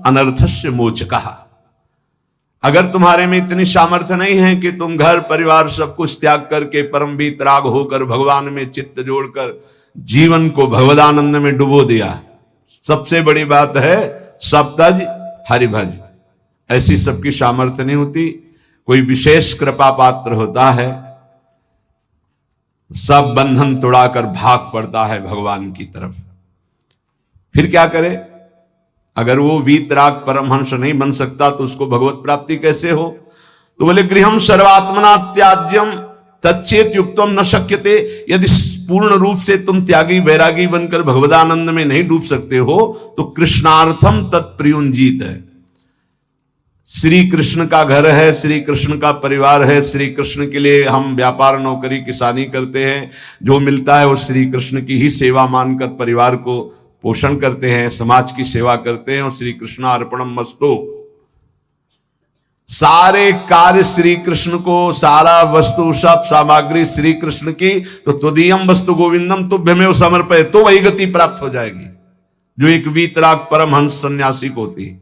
अनर्थस्य मोचकः। अगर तुम्हारे में इतनी सामर्थ्य नहीं है कि तुम घर परिवार सब कुछ त्याग करके परम वीतराग होकर भगवान में चित्त जोड़कर जीवन को भगवदानंद में डुबो दिया, सबसे बड़ी बात है सब तज हरिभज, ऐसी सबकी सामर्थ्य नहीं होती। कोई विशेष कृपा पात्र होता है, सब बंधन तोड़ाकर भाग पड़ता है भगवान की तरफ। फिर क्या करे? अगर वो वीतराग परमहंस नहीं बन सकता तो उसको भगवत प्राप्ति कैसे हो? तो बोले गृहम सर्वात्मना त्याज्यम तच्चेत युक्तम न शक्यते। यदि पूर्ण रूप से तुम त्यागी वैरागी बनकर भगवदानंद में नहीं डूब सकते हो तो कृष्णार्थम तत्प्रियुंजीत है। श्री कृष्ण का घर है, श्री कृष्ण का परिवार है, श्री कृष्ण के लिए हम व्यापार नौकरी किसानी करते हैं, जो मिलता है वो श्री कृष्ण की ही सेवा मानकर परिवार को पोषण करते हैं, समाज की सेवा करते हैं और श्री कृष्ण अर्पणम मस्तु। सारे कार्य श्री कृष्ण को, सारा वस्तु सब सामग्री श्री कृष्ण की, तो त्वदीयम वस्तु गोविंदम तुभ्यमेव समर्पय, तो वही गति प्राप्त हो जाएगी जो एक वीतराग परमहंस सन्यासी को होती है।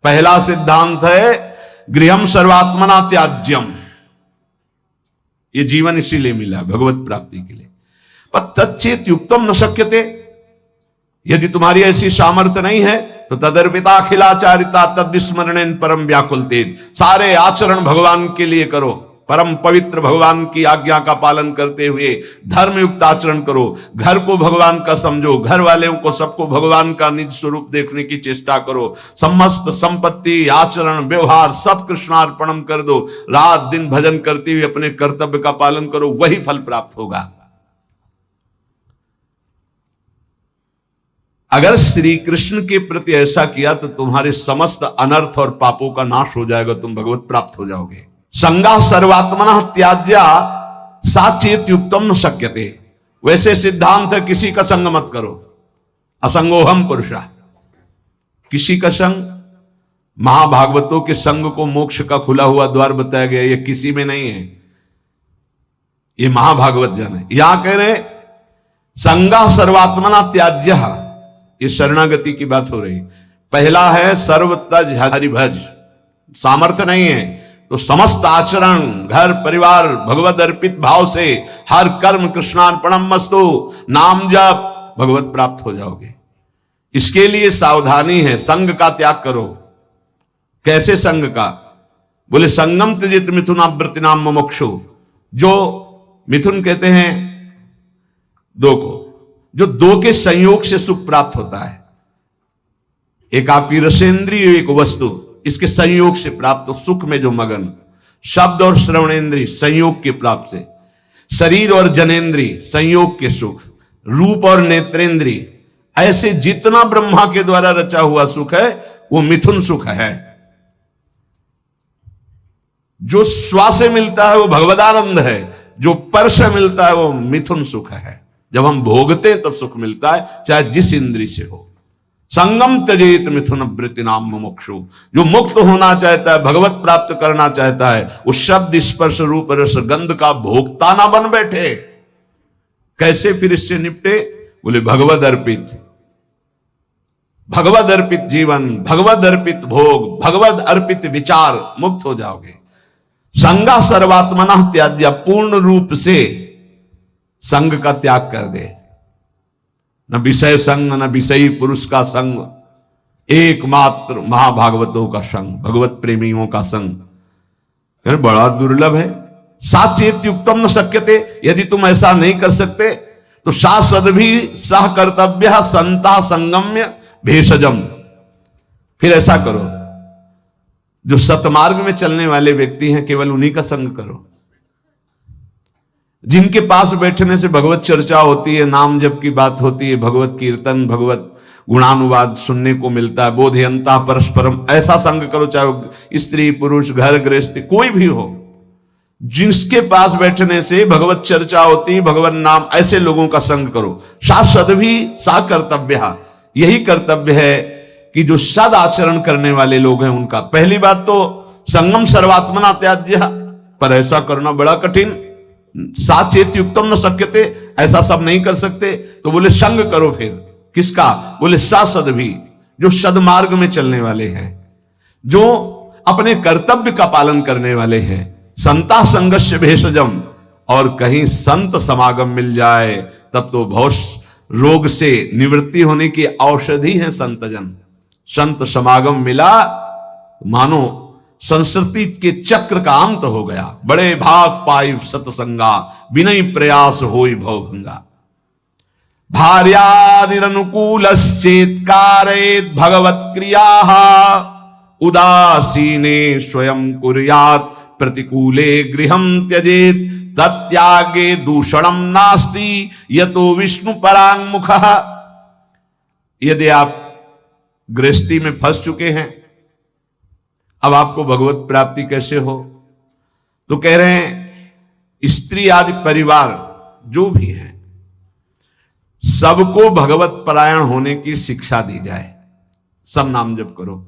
पहला सिद्धांत है गृहम सर्वात्मना त्याज्यम, ये जीवन इसीलिए मिला भगवत प्राप्ति के लिए। पर तच्चेत युक्तम न शक्यते, यदि तुम्हारी ऐसी सामर्थ्य नहीं है तो तदर्पिता अखिलाचारिता तद्विस्मरणेन परम व्याकुलतेज, सारे आचरण भगवान के लिए करो, परम पवित्र भगवान की आज्ञा का पालन करते हुए धर्मयुक्त आचरण करो, घर को भगवान का समझो, घर वालों को सबको भगवान का निज स्वरूप देखने की चेष्टा करो, समस्त संपत्ति आचरण व्यवहार सब कृष्णार्पणम कर दो, रात दिन भजन करते हुए अपने कर्तव्य का पालन करो, वही फल प्राप्त होगा। अगर श्री कृष्ण के प्रति ऐसा किया तो तुम्हारे समस्त अनर्थ और पापों का नाश हो जाएगा, तुम भगवत प्राप्त हो जाओगे। संगा सर्वात्मना त्याज्या साचेत युक्तम न शक्यते, वैसे सिद्धांत है किसी का संग मत करो, असंगोहम पुरुषा, किसी का संग। महाभागवतों के संग को मोक्ष का खुला हुआ द्वार बताया गया, ये किसी में नहीं है, ये महाभागवत जन है। यहां कह रहे संगा सर्वात्मना त्याज्य, ये शरणागति की बात हो रही। पहला है सर्व तज हरिभज, सामर्थ्य नहीं है तो समस्त आचरण घर परिवार भगवत अर्पित भाव से हर कर्म कृष्णार्पणम मस्तु, नाम जप, भगवत प्राप्त हो जाओगे। इसके लिए सावधानी है, संग का त्याग करो। कैसे संग का? बोले संगम त्यजित मिथुनावृत्तिनाम मुमुक्षु, जो मिथुन कहते हैं दो को, जो दो के संयोग से सुख प्राप्त होता है। एक आपकी रसेंद्रिय, एक वस्तु, इसके संयोग से प्राप्त हो सुख में जो मगन, शब्द और श्रवणेन्द्रिय संयोग के प्राप्त से, शरीर और जनेन्द्रिय संयोग के सुख, रूप और नेत्रेंद्रिय, ऐसे जितना ब्रह्मा के द्वारा रचा हुआ सुख है वो मिथुन सुख है। जो स्वा से मिलता है वो भगवदानंद है, जो पर से मिलता है वो मिथुन सुख है। जब हम भोगते हैं तब सुख मिलता है, चाहे जिस इंद्री से हो। संगम त्यजेत मिथुन वृत्ति नाम मुमुक्षु, जो मुक्त होना चाहता है, भगवत प्राप्त करना चाहता है, उस शब्द स्पर्श रूप रस गंध का भोक्ता ना बन बैठे। कैसे फिर इससे निपटे? बोले भगवद अर्पित, भगवद अर्पित जीवन, भगवद अर्पित भोग, भगवद अर्पित विचार, मुक्त हो जाओगे। संगा सर्वात्मना त्याज्य, पूर्ण रूप से संग का त्याग कर दे, न विषय संग न विषयी पुरुष का संग, एकमात्र महाभागवतों का संग, भगवत प्रेमियों का संग बड़ा दुर्लभ है। साचेत युक्तम न शक्यते, यदि तुम ऐसा नहीं कर सकते तो सासद भी सह कर्तव्य संता संगम्य भेषजम, फिर ऐसा करो, जो सतमार्ग में चलने वाले व्यक्ति हैं केवल उन्हीं का संग करो, जिनके पास बैठने से भगवत चर्चा होती है, नाम जप की बात होती है, भगवत कीर्तन भगवत गुणानुवाद सुनने को मिलता है, बोधयंता परस्परम, ऐसा संग करो। चाहे स्त्री पुरुष घर गृहस्थी कोई भी हो, जिसके पास बैठने से भगवत चर्चा होती है, भगवत नाम, ऐसे लोगों का संग करो। शासद भी सा कर्तव्य, यही कर्तव्य है कि जो सद आचरण करने वाले लोग हैं उनका। पहली बात तो संगम सर्वात्मना त्याज्य, पर ऐसा करना बड़ा कठिन। साचेत युक्तम न शक्यते, ऐसा सब नहीं कर सकते, तो बोले संग करो। फिर किसका? बोले सासद भी, जो सद्मार्ग में चलने वाले हैं, जो अपने कर्तव्य का पालन करने वाले हैं। संता संगस्य भेषजम, और कहीं संत समागम मिल जाए तब तो भौष रोग से निवृत्ति होने की औषधि है संतजन। संत समागम मिला मानो संस्कृति के चक्र का अंत हो गया। बड़े भाग पाई सतसंगा, विनय प्रयास होई भवभंगा। भार्यादिरनुकूलश्चेत् कारयेत् भगवत् क्रियाः, उदासीने स्वयं कुर्यात् प्रतिकूले गृहं त्यजेत्, तत्यागे दूषणम नास्ति यतो विष्णु परांगमुखः। यदि आप गृहस्थी में फंस चुके हैं, अब आपको भगवत प्राप्ति कैसे हो, तो कह रहे हैं स्त्री आदि परिवार जो भी है सबको भगवत परायण होने की शिक्षा दी जाए। सब नाम जप करो।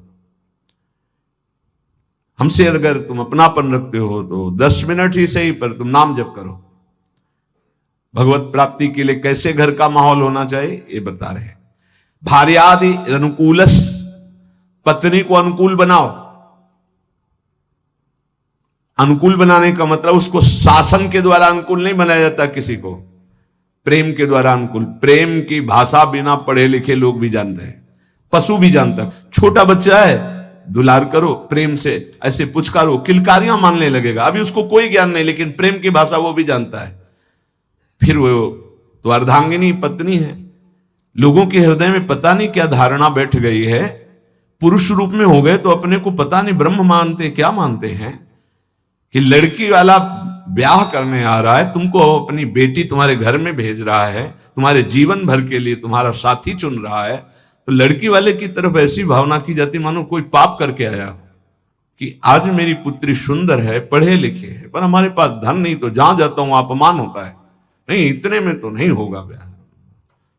हमसे अगर तुम अपनापन रखते हो तो 10 मिनट ही सही, पर तुम नाम जप करो। भगवत प्राप्ति के लिए कैसे घर का माहौल होना चाहिए ये बता रहे हैं। भार्यादि अनुकूलस, पत्नी को अनुकूल बनाओ। अनुकूल बनाने का मतलब उसको शासन के द्वारा अनुकूल नहीं बनाया जाता, किसी को प्रेम के द्वारा अनुकूल। प्रेम की भाषा बिना पढ़े लिखे लोग भी जानते हैं, पशु भी जानता है। छोटा बच्चा है, दुलार करो प्रेम से, ऐसे पुचकारो, किलकारियां मानने लगेगा। अभी उसको कोई ज्ञान नहीं, लेकिन प्रेम की भाषा वो भी जानता है। फिर वो तो अर्धांगिनी पत्नी है। लोगों के हृदय में पता नहीं क्या धारणा बैठ गई है। पुरुष रूप में हो गए तो अपने को पता नहीं ब्रह्म मानते क्या मानते हैं, कि लड़की वाला ब्याह करने आ रहा है, तुमको अपनी बेटी तुम्हारे घर में भेज रहा है, तुम्हारे जीवन भर के लिए तुम्हारा साथी चुन रहा है, तो लड़की वाले की तरफ ऐसी भावना की जाती मानो कोई पाप करके आया हो, कि आज मेरी पुत्री सुंदर है, पढ़े लिखे है, पर हमारे पास धन नहीं, तो जहां जाता हूं अपमान होता है। नहीं, इतने में तो नहीं होगा ब्याह।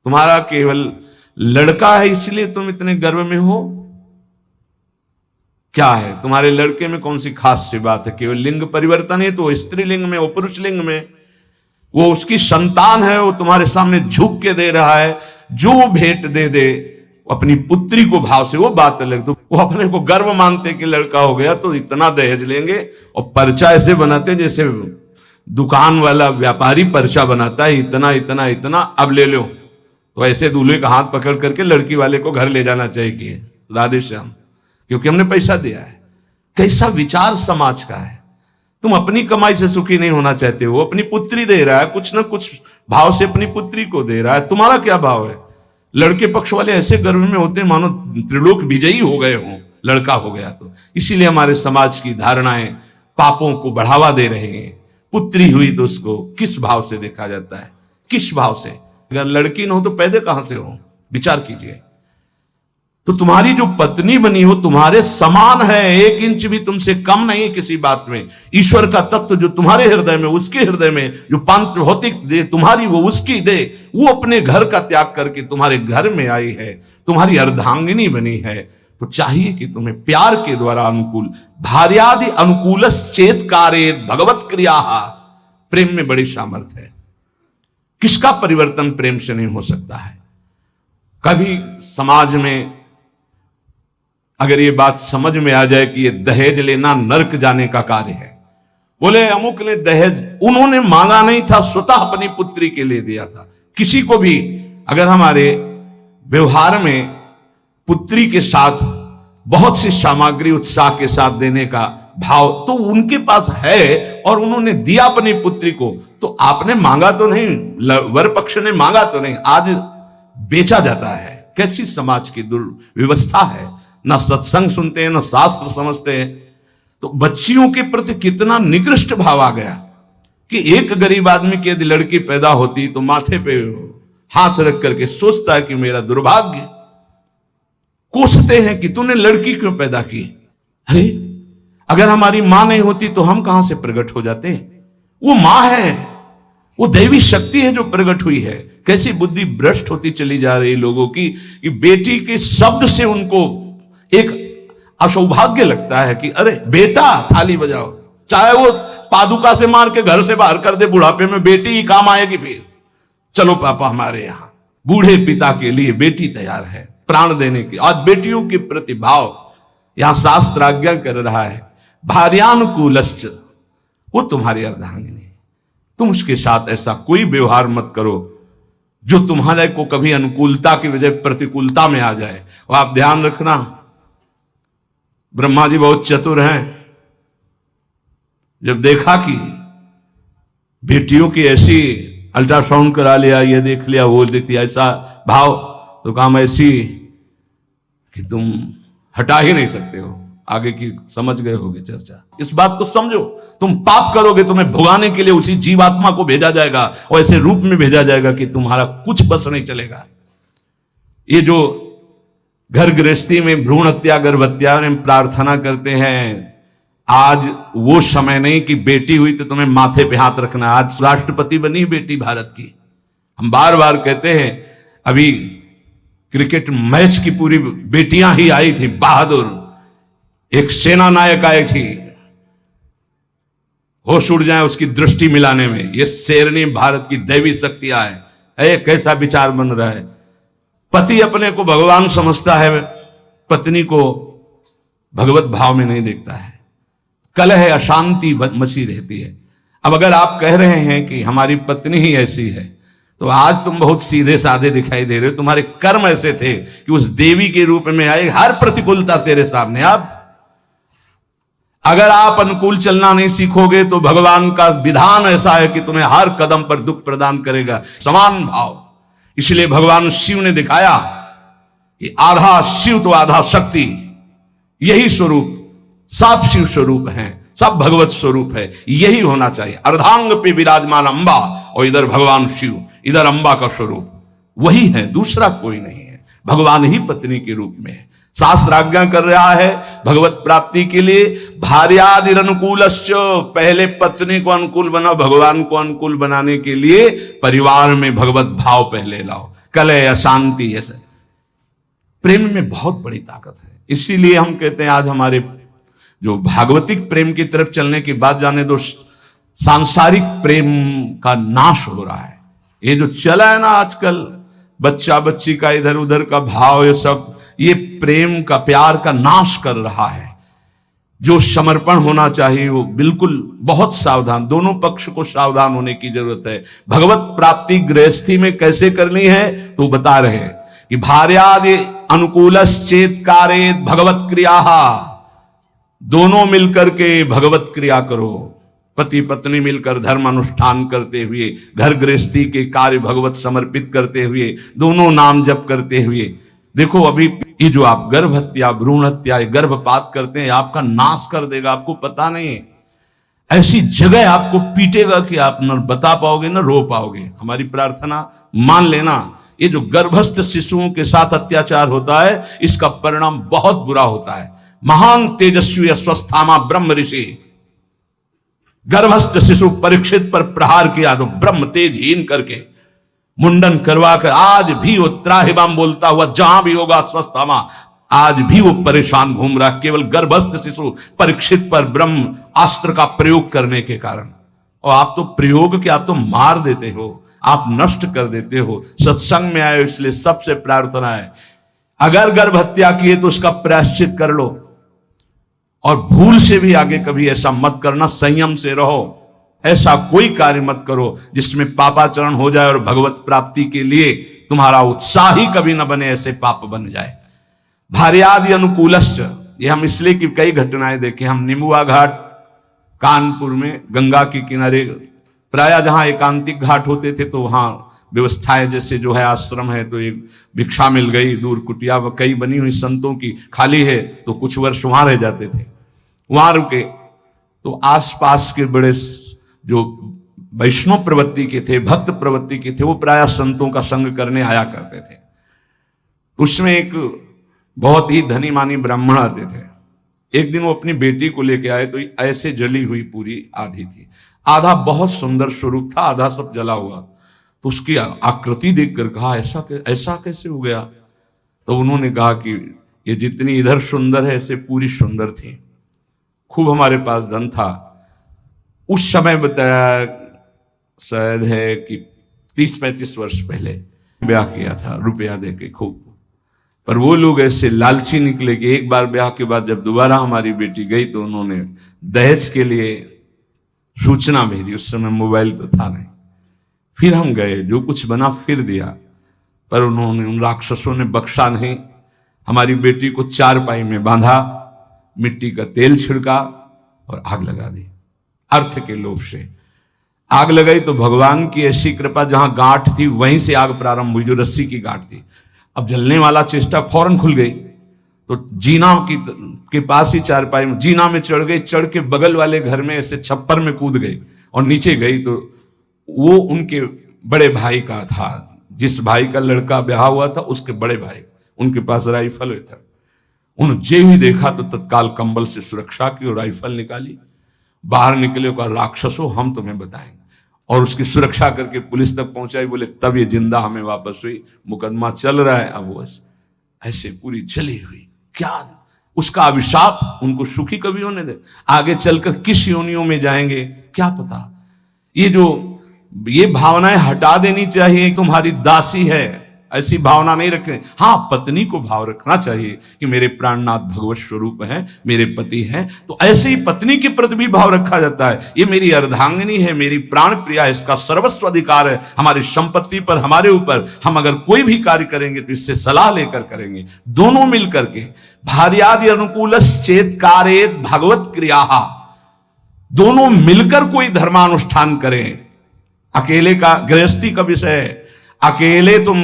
तुम्हारा केवल लड़का है इसलिए तुम इतने गर्व में हो। क्या है तुम्हारे लड़के में कौन सी खास सी बात है? केवल लिंग परिवर्तन है तो स्त्रीलिंग में, वो पुरुष लिंग में, वो उसकी संतान है, वो तुम्हारे सामने झुक के दे रहा है। जो भेंट दे दे अपनी पुत्री को भाव से, वो बात अलग। तो वो अपने को गर्व मानते कि लड़का हो गया तो इतना दहेज लेंगे, और पर्चा ऐसे बनाते जैसे दुकान वाला व्यापारी पर्चा बनाता है, इतना इतना इतना, अब ले लो। तो ऐसे दूल्हे का हाथ पकड़ करके लड़की वाले को घर ले जाना चाहिए कि राधे श्याम, क्योंकि हमने पैसा दिया है। कैसा विचार समाज का है। तुम अपनी कमाई से सुखी नहीं होना चाहते हो, अपनी पुत्री दे रहा है, कुछ ना कुछ भाव से अपनी पुत्री को दे रहा है, तुम्हारा क्या भाव है? लड़के पक्ष वाले ऐसे गर्व में होते हैं मानो त्रिलोक विजयी हो गए हों, लड़का हो गया तो। इसीलिए हमारे समाज की धारणाएं पापों को बढ़ावा दे रहे हैं। पुत्री हुई तो उसको किस भाव से देखा जाता है, किस भाव से? अगर लड़की न हो तो पैदा कहां से हो? विचार कीजिए। तो तुम्हारी जो पत्नी बनी हो तुम्हारे समान है, 1 इंच भी तुमसे कम नहीं किसी बात में। ईश्वर का तत्व जो तुम्हारे हृदय में, उसके हृदय में जो पांच भौतिक दे तुम्हारी, वो उसकी दे, वो अपने घर का त्याग करके तुम्हारे घर में आई है, तुम्हारी अर्धांगिनी बनी है। तो चाहिए कि तुम्हें प्यार के द्वारा अनुकूल, भार्यादि अनुकूलश्चेत् कारयेत् भगवत् क्रियाः। प्रेम में बड़ी सामर्थ्य है। किसका परिवर्तन प्रेम से नहीं हो सकता है? कभी समाज में अगर ये बात समझ में आ जाए कि ये दहेज लेना नरक जाने का कार्य है। बोले अमुक ने दहेज, उन्होंने मांगा नहीं था, स्वतः अपनी पुत्री के लिए दिया था। किसी को भी अगर हमारे व्यवहार में पुत्री के साथ बहुत सी सामग्री उत्साह के साथ देने का भाव तो उनके पास है और उन्होंने दिया अपनी पुत्री को, तो आपने मांगा तो नहीं, वर पक्ष ने मांगा तो नहीं, आज बेचा जाता है। कैसी समाज की दुर्व्यवस्था है। ना सत्संग सुनते हैं, ना शास्त्र समझते हैं। तो बच्चियों के प्रति कितना निकृष्ट भाव आ गया कि एक गरीब आदमी की यदि लड़की पैदा होती तो माथे पे हाथ रख करके सोचता है कि मेरा दुर्भाग्य। कोसते हैं कि तूने लड़की क्यों पैदा की। अरे अगर हमारी मां नहीं होती तो हम कहां से प्रकट हो जाते? वो मां है, वो दैवी शक्ति है जो प्रकट हुई है। कैसी बुद्धि भ्रष्ट होती चली जा रही लोगों की कि बेटी के शब्द से उनको एक असौभाग्य लगता है कि अरे बेटा थाली बजाओ, चाहे वो पादुका से मार के घर से बाहर कर दे, बुढ़ापे में बेटी ही काम आएगी। फिर चलो पापा हमारे यहां, बूढ़े पिता के लिए बेटी तैयार है। प्राण देने के। आज बेटियों के प्रति भाव यहां शास्त्र आज्ञा कर रहा है, भार्यानुकूलश्च, वो तुम्हारी अर्धांगिनी, तुम उसके साथ ऐसा कोई व्यवहार मत करो जो तुम्हारे को कभी अनुकूलता की वजह प्रतिकूलता में आ जाए। और आप ध्यान रखना, ब्रह्मा जी बहुत चतुर हैं, जब देखा कि बेटियों की ऐसी अल्ट्रासाउंड करा लिया, ये देख लिया, वो देख लिया, ऐसा भाव, तो काम ऐसी कि तुम हटा ही नहीं सकते हो। आगे की समझ गए होगे चर्चा, इस बात को समझो। तुम पाप करोगे, तुम्हें भुगाने के लिए उसी जीवात्मा को भेजा जाएगा और ऐसे रूप में भेजा जाएगा कि तुम्हारा कुछ बस नहीं चलेगा। ये जो घर गृहस्थी में भ्रूण हत्या गर्भ हत्या में प्रार्थना करते हैं, आज वो समय नहीं कि बेटी हुई तो तुम्हें माथे पे हाथ रखना। आज राष्ट्रपति बनी बेटी भारत की। हम बार बार कहते हैं, अभी क्रिकेट मैच की पूरी बेटियां ही आई थी, बहादुर, एक सेना नायक आई थी, होश उड़ जाए उसकी दृष्टि मिलाने में। ये शेरनी भारत की दैवी शक्तियां है। कैसा विचार बन रहा है, पति अपने को भगवान समझता है, पत्नी को भगवत भाव में नहीं देखता है, कलह अशांति मची रहती है। अब अगर आप कह रहे हैं कि हमारी पत्नी ही ऐसी है, तो आज तुम बहुत सीधे साधे दिखाई दे रहे हो। तुम्हारे कर्म ऐसे थे कि उस देवी के रूप में आई, हर प्रतिकूलता तेरे सामने। अब अगर आप अनुकूल चलना नहीं सीखोगे तो भगवान का विधान ऐसा है कि तुम्हें हर कदम पर दुख प्रदान करेगा। समान भाव, इसलिए भगवान शिव ने दिखाया कि आधा शिव तो आधा शक्ति, यही स्वरूप, सब शिव स्वरूप है, सब भगवत स्वरूप है, यही होना चाहिए। अर्धांग पे विराजमान अंबा, और इधर भगवान शिव, इधर अंबा का स्वरूप वही है, दूसरा कोई नहीं है। भगवान ही पत्नी के रूप में है। शास्त्र आज्ञा कर रहा है भगवत प्राप्ति के लिए, भार्यादिर अनुकूलश्च, पहले पत्नी को अनुकूल बनाओ, भगवान को अनुकूल बनाने के लिए परिवार में भगवत भाव पहले लाओ। कलह अशांति, ऐसे प्रेम में बहुत बड़ी ताकत है। इसीलिए हम कहते हैं आज हमारे जो भागवतिक प्रेम की तरफ चलने की बात जाने दो, सांसारिक प्रेम का नाश हो रहा है। ये जो चला है ना आजकल, बच्चा बच्ची का इधर उधर का भाव, ये सब, ये प्रेम का, प्यार का नाश कर रहा है। जो समर्पण होना चाहिए वो बिल्कुल बहुत सावधान, दोनों पक्ष को सावधान होने की जरूरत है। भगवत प्राप्ति गृहस्थी में कैसे करनी है तो बता रहे हैं कि भार्यादि अनुकूलश्चेत कारेत भगवत क्रिया, दोनों मिलकर के भगवत क्रिया करो। पति पत्नी मिलकर धर्म अनुष्ठान करते हुए, घर गृहस्थी के कार्य भगवत समर्पित करते हुए, दोनों नाम जप करते हुए। देखो अभी ये जो आप गर्भ हत्या, भ्रूण हत्या, गर्भपात करते हैं, आपका नाश कर देगा, आपको पता नहीं है। ऐसी जगह आपको पीटेगा कि आप न बता पाओगे न रो पाओगे। हमारी प्रार्थना मान लेना, ये जो गर्भस्थ शिशुओं के साथ अत्याचार होता है, इसका परिणाम बहुत बुरा होता है। महान तेजस्वी अश्वस्थामा ब्रह्म ऋषि गर्भस्थ शिशु परीक्षित पर प्रहार किया तो ब्रह्म तेजहीन करके मुंडन करवा कर, आज भी वो त्राहिमाम बोलता हुआ जहां भी होगा अश्वस्थामा, आज भी वो परेशान घूम रहा, केवल गर्भस्थ शिशु परीक्षित पर ब्रह्म अस्त्र का प्रयोग करने के कारण। और आप तो प्रयोग के, आप तो मार देते हो, आप नष्ट कर देते हो। सत्संग में आए इसलिए सबसे प्रार्थना है, अगर गर्भ हत्या किए तो उसका प्रायश्चित कर लो, और भूल से भी आगे कभी ऐसा मत करना, संयम से रहो। ऐसा कोई कार्य मत करो जिसमें पापाचरण हो जाए और भगवत प्राप्ति के लिए तुम्हारा उत्साह ही कभी न बने, ऐसे पाप बन जाए। भार्यादि अनुकूलश्च, ये हम इसलिए कि कई घटनाएं देखे। हम निमुआ घाट कानपुर में गंगा के किनारे, प्राय जहां एकांतिक घाट होते थे तो वहां व्यवस्थाएं, जैसे जो है आश्रम है तो एक भिक्षा मिल गई, दूर कुटिया कई बनी हुई संतों की खाली है, तो कुछ वर्ष वहां रह जाते थे, वहां रुके। तो आसपास के बड़े जो वैष्णव प्रवृत्ति के थे, भक्त प्रवृत्ति के थे, वो प्राय संतों का संग करने आया करते थे। उसमें एक बहुत ही धनी मानी ब्राह्मण आते थे। एक दिन वो अपनी बेटी को लेके आए तो ऐसे जली हुई पूरी आधी थी, आधा बहुत सुंदर स्वरूप था, आधा सब जला हुआ। तो उसकी आकृति देखकर कहा ऐसा कैसे हो गया? तो उन्होंने कहा कि ये जितनी इधर सुंदर है ऐसे पूरी सुंदर थी। खूब हमारे पास धन था उस समय, बताया शायद है कि 30-35 वर्ष पहले ब्याह किया था, रुपया दे के खूब। पर वो लोग ऐसे लालची निकले कि एक बार ब्याह के बाद जब दोबारा हमारी बेटी गई तो उन्होंने दहेज के लिए सूचना भेजी। उस समय मोबाइल तो था नहीं। फिर हम गए, जो कुछ बना फिर दिया, पर उन्होंने, उन राक्षसों ने बख्शा नहीं। हमारी बेटी को चारपाई में बांधा, मिट्टी का तेल छिड़का और आग लगा दी। अर्थ के लोभ से आग लगाई तो भगवान की ऐसी कृपा, जहां गांठ थी वहीं से आग प्रारंभ हुई, जो रस्सी की गांठ थी। अब जलने वाला चेष्टा फौरन खुल गई, तो जीना के पास ही चारपाई में जीना में चढ़ गई। चढ़ के बगल वाले घर में ऐसे छप्पर में कूद गई और नीचे गई तो वो उनके बड़े भाई का था। जिस भाई का लड़का ब्याह हुआ था उसके बड़े भाई, उनके पास राइफल था। उन्होंने जे ही देखा तो तत्काल कंबल से सुरक्षा की और राइफल निकाली। बाहर निकले, कहा राक्षसों हम तुम्हें बताएंगे, और उसकी सुरक्षा करके पुलिस तक पहुंचाई। बोले तब ये जिंदा हमें वापस हुई। मुकदमा चल रहा है। अब वो ऐसे पूरी जली हुई, क्या उसका अभिशाप उनको सुखी कभी होने दे। आगे चलकर किस योनियों में जाएंगे क्या पता। ये भावनाएं हटा देनी चाहिए। तुम्हारी दासी है, ऐसी भावना नहीं रखें। हाँ, पत्नी को भाव रखना चाहिए कि मेरे प्राणनाथ भगवत स्वरूप हैं, मेरे पति हैं, तो ऐसे ही पत्नी के प्रति भी भाव रखा जाता है। ये मेरी अर्धांगिनी है, मेरी प्राण प्रिया, इसका सर्वस्व अधिकार है हमारी संपत्ति पर, हमारे ऊपर। हम अगर कोई भी कार्य करेंगे तो इससे सलाह लेकर करेंगे, दोनों मिलकर के। भार्यादि अनुकूलश्चेत् कारयेत् भगवत क्रिया, दोनों मिलकर कोई धर्मानुष्ठान करें। अकेले का, गृहस्थी का विषय है, अकेले तुम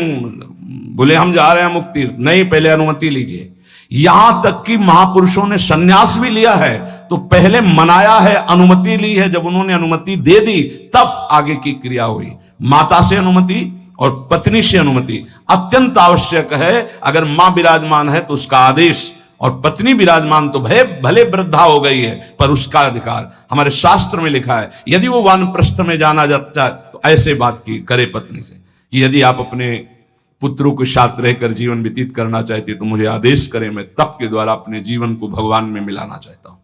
बोले हम जा रहे हैं मुक्ति, नहीं, पहले अनुमति लीजिए। यहां तक कि महापुरुषों ने सन्यास भी लिया है तो पहले मनाया है, अनुमति ली है। जब उन्होंने अनुमति दे दी तब आगे की क्रिया हुई। माता से अनुमति और पत्नी से अनुमति अत्यंत आवश्यक है। अगर मां विराजमान है तो उसका आदेश, और पत्नी विराजमान तो भले वृद्धा हो गई है पर उसका अधिकार। हमारे शास्त्र में लिखा है यदि वो वानप्रस्थ में जाना जाता है तो ऐसे बात की करे पत्नी से कि यदि आप अपने पुत्रों के साथ रहकर जीवन व्यतीत करना चाहते तो मुझे आदेश करें, मैं तप के द्वारा अपने जीवन को भगवान में मिलाना चाहता हूं।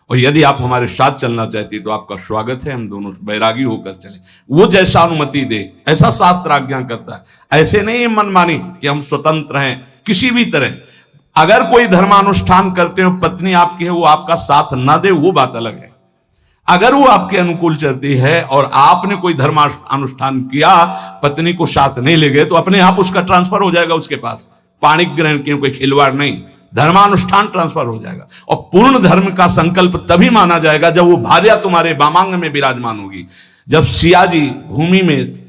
और यदि आप हमारे साथ चलना चाहते तो आपका स्वागत है, हम दोनों बैरागी होकर चले। वो जैसा अनुमति दे ऐसा शास्त्र आज्ञा करता है। ऐसे नहीं मनमानी कि हम स्वतंत्र हैं किसी भी तरह। अगर कोई धर्मानुष्ठान करते हो, पत्नी आपकी है, वो आपका साथ ना दे वो बात अलग है। अगर वो आपके अनुकूल चलती है और आपने कोई धर्मानुष्ठान किया, पत्नी को साथ नहीं ले गए, तो अपने आप उसका ट्रांसफर हो जाएगा उसके पास। पाणिक ग्रहण की कोई खिलवाड़ नहीं, धर्मानुष्ठान ट्रांसफर हो जाएगा। और पूर्ण धर्म का संकल्प तभी माना जाएगा जब वो भार्या तुम्हारे वामांग में विराजमान होगी। जब सिया जी भूमि में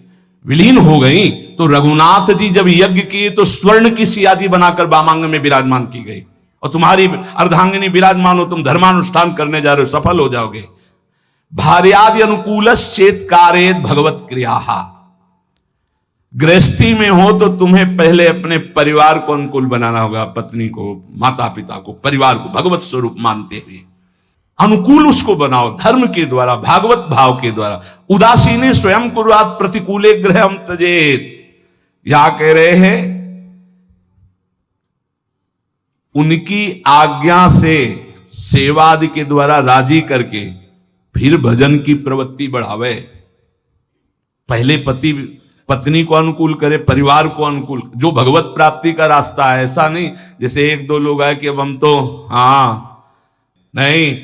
विलीन हो गई तो रघुनाथ जी जब यज्ञ किए तो स्वर्ण की सिया जी बनाकर वामांग में विराजमान की गई। और तुम्हारी अर्धांगिनी विराजमान हो, तुम धर्मानुष्ठान करने जा रहे हो, सफल हो जाओगे। भार्यादि अनुकूलश्चेत् कारयेत् भगवत क्रिया। गृहस्थी में हो तो तुम्हें पहले अपने परिवार को अनुकूल बनाना होगा, पत्नी को, माता पिता को, परिवार को भगवत स्वरूप मानते हुए अनुकूल उसको बनाओ धर्म के द्वारा, भागवत भाव के द्वारा। उदासीने स्वयं कुर्यात् प्रतिकूले गृहं त्यजेत्। यहां कह रहे हैं उनकी आज्ञा से सेवादि के द्वारा राजी करके फिर भजन की प्रवृत्ति बढ़ावे। पहले पति पत्नी को अनुकूल करे, परिवार को अनुकूल, जो भगवत प्राप्ति का रास्ता है। ऐसा नहीं जैसे एक दो लोग आए कि अब हम तो नहीं,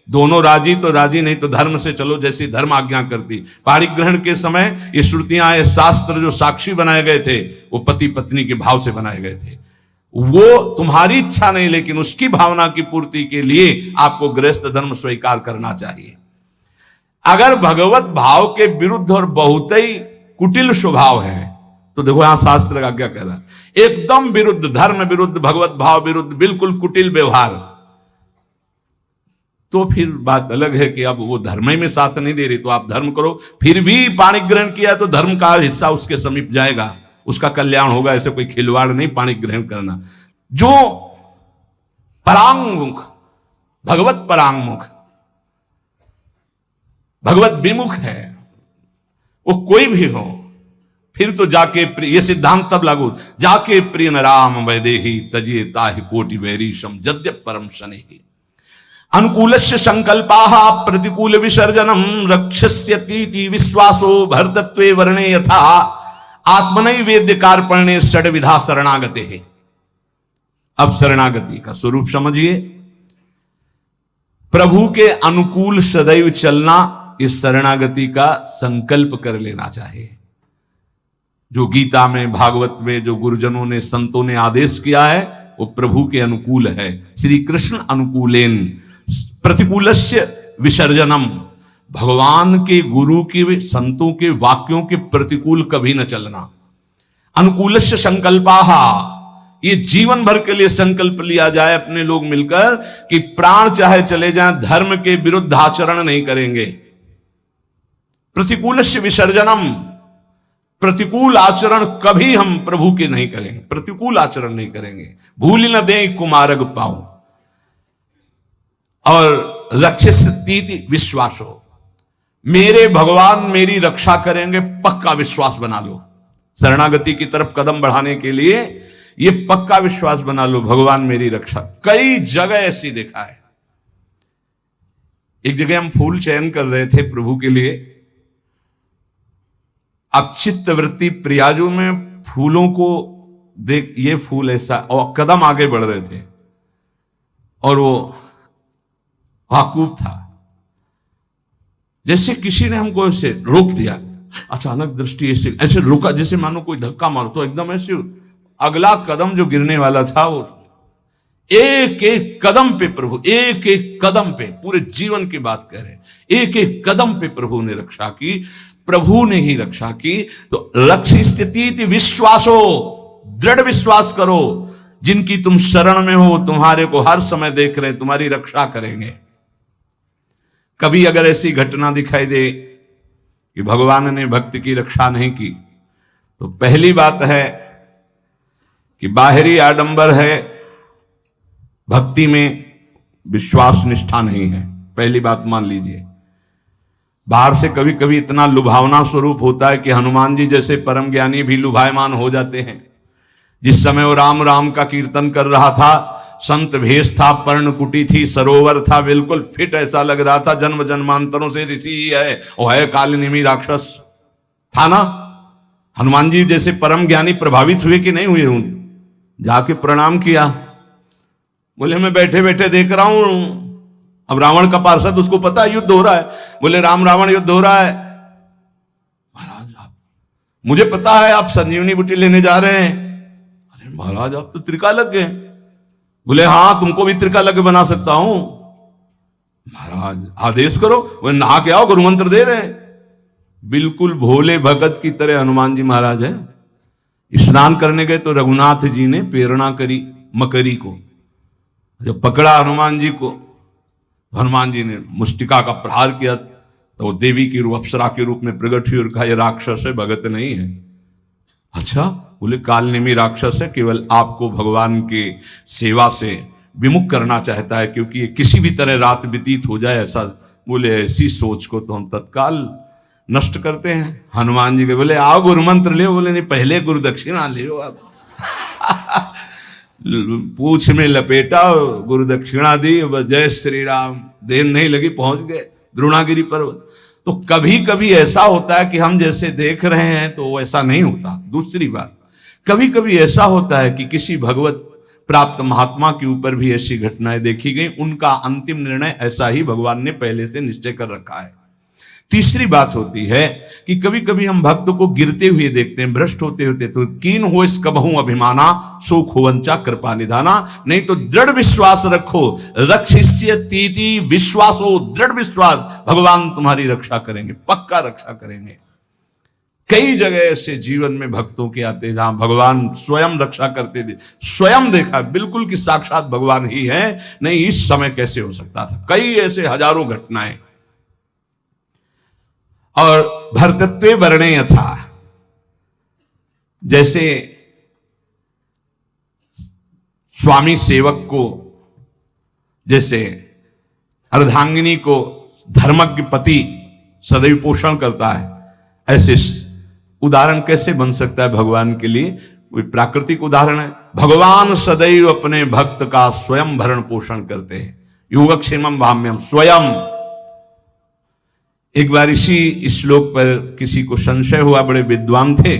दोनों राजी तो राजी, नहीं तो धर्म से चलो जैसी धर्म आज्ञा करती। पाणिक ग्रहण के समय ये श्रुतियां, ये शास्त्र जो साक्षी बनाए गए थे वो पति पत्नी के भाव से बनाए गए थे। वो तुम्हारी इच्छा नहीं, लेकिन उसकी भावना की पूर्ति के लिए आपको गृहस्थ धर्म स्वीकार करना चाहिए। अगर भगवत भाव के विरुद्ध और बहुत ही कुटिल स्वभाव है तो देखो यहां शास्त्र का क्या कह रहा है, एकदम विरुद्ध, धर्म विरुद्ध, भगवत भाव विरुद्ध, बिल्कुल कुटिल व्यवहार, तो फिर बात अलग है कि अब वो धर्म में साथ नहीं दे रही तो आप धर्म करो। फिर भी पाणिक ग्रहण किया तो धर्म का हिस्सा उसके समीप जाएगा, उसका कल्याण होगा। ऐसे कोई खिलवाड़ नहीं पाणिक ग्रहण करना। जो परांगमुख, भगवत परांगमुख, भगवत विमुख है, वो कोई भी हो, फिर तो जाके प्रिय, ये सिद्धांत तब लागू, जाके प्रिय न राम वैदेही तजे ताहि कोटि वैरीशम जद्यप परम शनेहि। अनुकूलस्य संकल्पाः प्रतिकूल विसर्जनम रक्षस्यतीति विश्वासो भरतत्वे वर्णे यथा आत्मनैवेद्य कार्पण्ये षड्विधा शरणागते है। अब शरणागति का स्वरूप समझिए। प्रभु के अनुकूल सदैव चलना, इस शरणागति का संकल्प कर लेना चाहिए। जो गीता में, भागवत में जो गुरुजनों ने, संतों ने आदेश किया है वो प्रभु के अनुकूल है। श्री कृष्ण अनुकूलेन प्रतिकूलस्य विसर्जनम, भगवान के, गुरु के, संतों के वाक्यों के प्रतिकूल कभी न चलना। अनुकूलस्य संकल्पाहा, ये जीवन भर के लिए संकल्प लिया जाए अपने लोग मिलकर कि प्राण चाहे चले जाएं, धर्म के विरुद्ध आचरण नहीं करेंगे। प्रतिकूलस्य विसर्जनम, प्रतिकूल आचरण कभी हम प्रभु के नहीं करेंगे, प्रतिकूल आचरण नहीं करेंगे। भूल न दें कुमारग पाऊं, और रक्षित विश्वासो, मेरे भगवान मेरी रक्षा करेंगे, पक्का विश्वास बना लो। शरणागति की तरफ कदम बढ़ाने के लिए ये पक्का विश्वास बना लो, भगवान मेरी रक्षा। कई जगह ऐसी देखा है। एक जगह हम फूल चयन कर रहे थे प्रभु के लिए। अब चित्तवृत्ति प्रयाजों में फूलों को देख, ये फूल ऐसा, और कदम आगे बढ़ रहे थे और वो वाकूफ था। जैसे किसी ने हमको ऐसे रोक दिया, अचानक दृष्टि ऐसे ऐसे रुका, जैसे मानो कोई धक्का मारो, तो एकदम ऐसे अगला कदम जो गिरने वाला था वो एक एक कदम पे प्रभु, एक एक कदम पे, पूरे जीवन की बात करें, एक एक कदम पे प्रभु ने रक्षा की, प्रभु ने ही रक्षा की। तो रक्ष स्थिति विश्वासो, दृढ़ विश्वास करो, जिनकी तुम शरण में हो तुम्हारे को हर समय देख रहे, तुम्हारी रक्षा करेंगे। कभी अगर ऐसी घटना दिखाई दे कि भगवान ने भक्त की रक्षा नहीं की, तो पहली बात है कि बाहरी आडंबर है, भक्ति में विश्वास निष्ठा नहीं है। पहली बात मान लीजिए। बाहर से कभी कभी इतना लुभावना स्वरूप होता है कि हनुमान जी जैसे परम ज्ञानी भी लुभायमान हो जाते हैं। जिस समय वो राम राम का कीर्तन कर रहा था, संत भेष था, पर्णकुटी थी, सरोवर था, बिल्कुल फिट ऐसा लग रहा था, जन्म जन्मांतरों से ऋषि ही है, वो है कालनेमी राक्षस था ना। हनुमान जी जैसे परम ज्ञानी प्रभावित हुए कि नहीं हुए? जाके प्रणाम किया, बोले मैं बैठे बैठे देख रहा हूं, अब रावण का पार्षद, उसको पता है युद्ध हो रहा है, बोले राम रावण युद्ध हो रहा है। महाराज आप, मुझे पता है आप संजीवनी बूटी लेने जा रहे हैं। अरे महाराज आप तो त्रिकालज्ञ गए। बोले हाँ, तुमको भी त्रिकालज्ञ बना सकता हूं। महाराज आदेश करो। वो नहा के आओ, गुरु मंत्र दे रहे हैं। बिल्कुल भोले भगत की तरह हनुमान जी महाराज है। स्नान करने गए तो रघुनाथ जी ने प्रेरणा करी मकरी को, जब पकड़ा हनुमान जी को, हनुमान जी ने मुष्टिका का प्रहार किया तो वो देवी की रूप, अप्सरा के रूप में प्रकट हुई और कहा ये राक्षस है, भगत नहीं है। अच्छा, बोले कालनेमी राक्षस है, केवल आपको भगवान के सेवा से विमुख करना चाहता है, क्योंकि ये किसी भी तरह रात व्यतीत हो जाए ऐसा। बोले ऐसी सोच को तो हम तत्काल नष्ट करते हैं। हनुमान जी के बोले आओ गुरु मंत्र ले। बोले नहीं, पहले गुरु दक्षिणा ले आप। पूछ में लपेटा, गुरु दक्षिणा दी, जय श्री राम, देर नहीं लगी, पहुंच गए द्रोणागिरी पर्वत। तो कभी कभी ऐसा होता है कि हम जैसे देख रहे हैं तो ऐसा नहीं होता। दूसरी बात, कभी कभी ऐसा होता है कि किसी भगवत प्राप्त महात्मा के ऊपर भी ऐसी घटनाएं देखी गई, उनका अंतिम निर्णय ऐसा ही भगवान ने पहले से निश्चय कर रखा है। तीसरी बात होती है कि कभी कभी हम भक्त को गिरते हुए देखते हैं, भ्रष्ट होते होते, तो कीन हो इस कबहू अभिमाना, सो खोवंचा कृपा निधाना। नहीं तो दृढ़ विश्वास रखो, रक्षिष्यतीति विश्वासो, दृढ़ विश्वास, भगवान तुम्हारी रक्षा करेंगे, पक्का रक्षा करेंगे। कई जगह ऐसे जीवन में भक्तों के आते जहां भगवान स्वयं रक्षा करते थे, स्वयं देखा बिल्कुल कि साक्षात भगवान ही है, नहीं इस समय कैसे हो सकता था। कई ऐसे हजारों घटनाएं। और भर्तृत्वे वर्णेय था, जैसे स्वामी सेवक को, जैसे अर्धांगिनी को धर्मज्ञ पति सदैव पोषण करता है, ऐसे उदाहरण कैसे बन सकता है भगवान के लिए? कोई प्राकृतिक उदाहरण है। भगवान सदैव अपने भक्त का स्वयं भरण पोषण करते हैं। योगक्षेमम भाम्यम, स्वयं। एक बार इसी श्लोक पर किसी को संशय हुआ, बड़े विद्वान थे,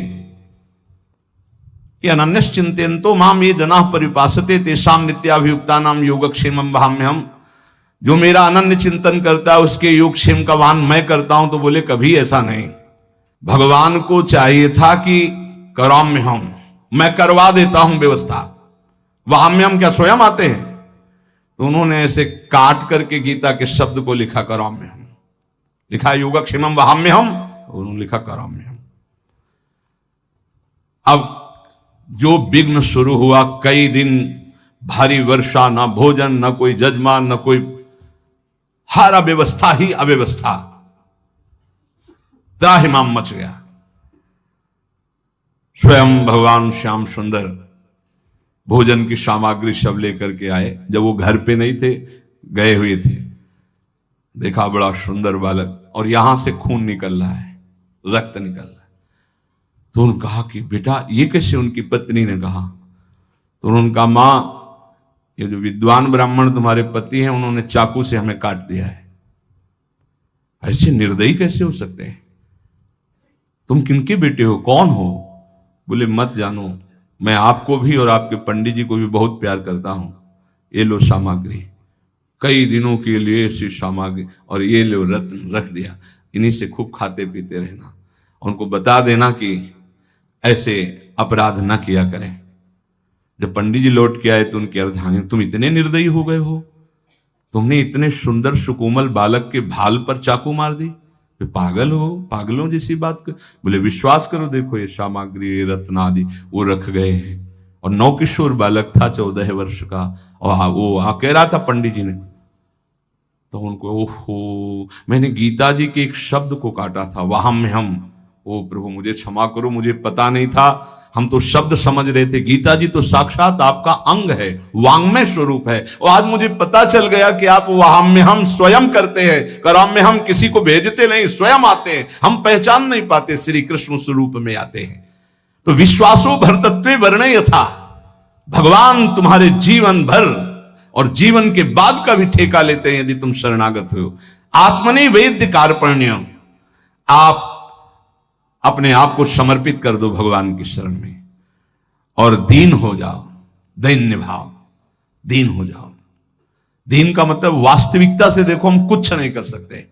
कि अनन्यश्चिंतयन्तो माम ये जनाः परिपासते तेषां नित्याभियुक्तानां योगक्षेमं वहाम्यहम्। जो मेरा अनन्य चिंतन करता है उसके योगक्षेम का वाहन मैं करता हूं। तो बोले कभी ऐसा नहीं, भगवान को चाहिए था कि कराम्यहम्, मैं करवा देता हूं व्यवस्था, वहाम्यहम् क्या स्वयं आते हैं? तो उन्होंने ऐसे काट करके गीता के शब्द को लिखा कराम्यहम्, लिखा योगक्षेमं वहाम्यहम्, उन्होंने लिखा कराम्यहम्। अब जो विघ्न शुरू हुआ, कई दिन भारी वर्षा, ना भोजन, ना कोई जजमान, ना कोई, हर अव्यवस्था ही अव्यवस्था, त्राहिमाम मच गया। स्वयं भगवान श्याम सुंदर भोजन की सामग्री सब लेकर के आए। जब वो घर पे नहीं थे, गए हुए थे, देखा बड़ा सुंदर बालक और यहां से खून निकल रहा है, रक्त निकल रहा है। तो उन्होंने कहा कि बेटा ये कैसे? उनकी पत्नी ने कहा। तो उन्होंने कहा मां, ये जो विद्वान ब्राह्मण तुम्हारे पति हैं उन्होंने चाकू से हमें काट दिया है। ऐसे निर्दयी कैसे हो सकते हैं? तुम किनके बेटे हो, कौन हो? बोले मत जानो, मैं आपको भी और आपके पंडित जी को भी बहुत प्यार करता हूं। ये लो सामग्री, कई दिनों के लिए ऐसी सामग्री, और ये लो रत्न रख दिया, इन्हीं से खूब खाते पीते रहना। उनको बता देना कि ऐसे अपराध न किया करें। जब पंडित जी लौट के आए तो उनकी अर्धांगिनी, तुम इतने निर्दयी हो गए हो, तुमने इतने सुंदर सुकोमल बालक के भाल पर चाकू मार दी, तो पागल हो, पागलों जैसी बात कर। बोले विश्वास करो, देखो ये सामग्री, ये रत्न आदि वो रख गए हैं। और नवकिशोर बालक था 14 वर्ष का, और वो कह रहा था पंडित जी ने, तो उनको ओहो, मैंने गीता जी के एक शब्द को काटा था, वहाम्यहम्। ओ प्रभु मुझे क्षमा करो, मुझे पता नहीं था, हम तो शब्द समझ रहे थे। गीता जी तो साक्षात आपका अंग है, वांग्मय स्वरूप है, और आज मुझे पता चल गया कि आप वहाम्यहम् स्वयं करते हैं, कराम्यहम् किसी को भेजते नहीं, स्वयं आते हैं। हम पहचान नहीं पाते, श्री कृष्ण स्वरूप में आते हैं। तो विश्वासो भरतत्वे वर्णे यथा, भगवान तुम्हारे जीवन भर और जीवन के बाद का भी ठेका लेते हैं यदि तुम शरणागत हो। आत्मनि वेद्य कार्पण्यम, आप अपने आप को समर्पित कर दो भगवान की शरण में और दीन हो जाओ, दैन्य भाव, दीन हो जाओ। दीन का मतलब वास्तविकता से देखो, हम कुछ नहीं कर सकते।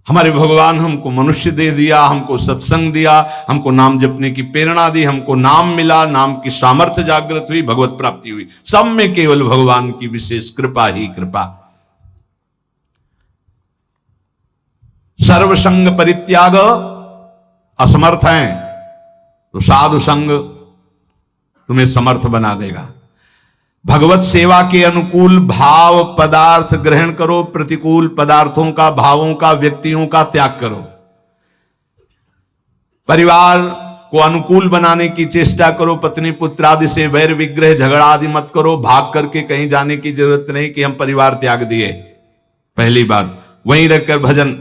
हमारे भगवान हमको मनुष्य दे दिया, हमको सत्संग दिया, हमको नाम जपने की प्रेरणा दी, हमको नाम मिला, नाम की सामर्थ्य जागृत हुई, भगवत प्राप्ति हुई। सब में केवल भगवान की विशेष कृपा ही कृपा। सर्वसंग परित्याग, असमर्थ हैं तो साधु संग तुम्हें समर्थ बना देगा। भगवत सेवा के अनुकूल भाव पदार्थ ग्रहण करो, प्रतिकूल पदार्थों का, भावों का, व्यक्तियों का त्याग करो। परिवार को अनुकूल बनाने की चेष्टा करो, पत्नी पुत्र आदि से वैर विग्रह झगड़ा आदि मत करो। भाग करके कहीं जाने की जरूरत नहीं कि हम परिवार त्याग दिए। पहली बात, वहीं रहकर भजन।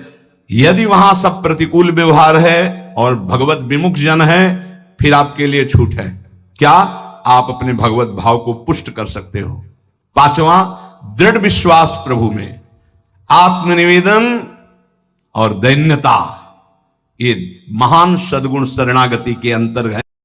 यदि वहां सब प्रतिकूल व्यवहार है और भगवत विमुख जन है, फिर आपके लिए छूट है। क्या? आप अपने भगवत भाव को पुष्ट कर सकते हो। पांचवा, दृढ़ विश्वास प्रभु में, आत्मनिवेदन और दैन्यता, ये महान सद्गुण शरणागति के अंतर्गत